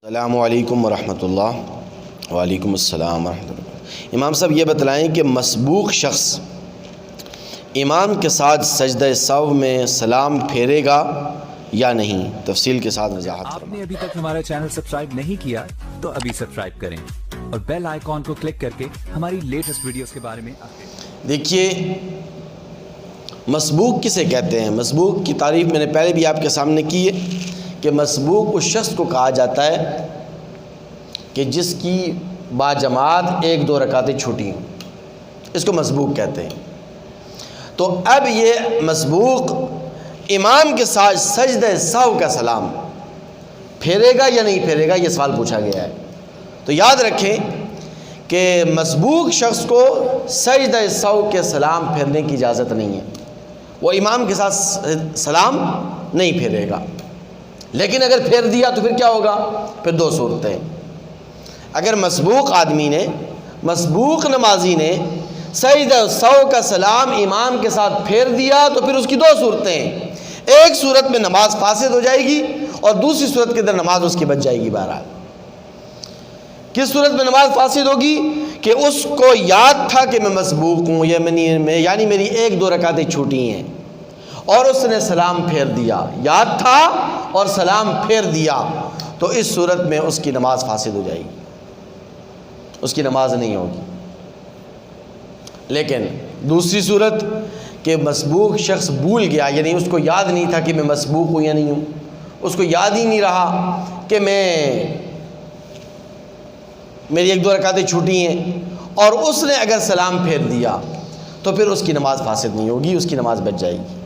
السلام علیکم ورحمۃ اللہ۔ وعلیکم السلام ورحمۃ اللہ۔ امام صاحب یہ بتلائیں کہ مسبوق شخص امام کے ساتھ سجدہ سہو میں سلام پھیرے گا یا نہیں؟ تفصیل کے ساتھ وضاحت آپ نے ابھی تک ہمارا چینل سبسکرائب نہیں کیا تو ابھی سبسکرائب کریں اور بیل آئیکن کو کلک کر کے ہماری لیٹسٹ ویڈیوز کے بارے میں دیکھیے، مسبوق کسے کہتے ہیں؟ مسبوق کی تعریف میں نے پہلے بھی آپ کے سامنے کی ہے کہ مسبوق اس شخص کو کہا جاتا ہے کہ جس کی باجماعت ایک دو رکعتیں چھوٹی ہوں، اس کو مسبوق کہتے ہیں۔ تو اب یہ مسبوق امام کے ساتھ سجدہ سہو کا سلام پھیرے گا یا نہیں پھیرے گا، یہ سوال پوچھا گیا ہے۔ تو یاد رکھیں کہ مسبوق شخص کو سجدہ سہو کے سلام پھیرنے کی اجازت نہیں ہے، وہ امام کے ساتھ سلام نہیں پھیرے گا۔ لیکن اگر پھیر دیا تو پھر کیا ہوگا؟ پھر دو صورتیں۔ اگر مسبوق آدمی نے، مسبوق نمازی نے سجدہ سہو کا سلام امام کے ساتھ پھیر دیا تو پھر اس کی دو صورتیں ہیں۔ ایک صورت میں نماز فاسد ہو جائے گی اور دوسری صورت کے اندر نماز اس کی بچ جائے گی۔ بہرحال کس صورت میں نماز فاسد ہوگی؟ کہ اس کو یاد تھا کہ میں مسبوق ہوں، یعنی میری ایک دو رکعتیں چھوٹی ہیں، اور اس نے سلام پھیر دیا، یاد تھا اور سلام پھیر دیا، تو اس صورت میں اس کی نماز فاسد ہو جائے گی، اس کی نماز نہیں ہوگی۔ لیکن دوسری صورت کہ مسبوق شخص بھول گیا، یعنی اس کو یاد نہیں تھا کہ میں مسبوق ہوں یا نہیں ہوں، اس کو یاد ہی نہیں رہا کہ میری ایک دو رکعتیں چھوٹی ہیں، اور اس نے اگر سلام پھیر دیا تو پھر اس کی نماز فاسد نہیں ہوگی، اس کی نماز بچ جائے گی۔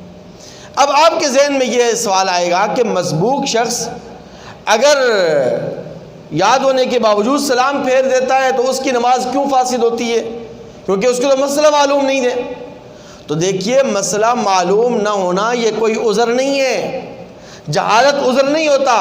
اب آپ کے ذہن میں یہ سوال آئے گا کہ مسبوق شخص اگر یاد ہونے کے باوجود سلام پھیر دیتا ہے تو اس کی نماز کیوں فاسد ہوتی ہے؟ کیونکہ اس کو تو مسئلہ معلوم نہیں ہے۔ تو دیکھیے، مسئلہ معلوم نہ ہونا یہ کوئی عذر نہیں ہے، جہالت عذر نہیں ہوتا۔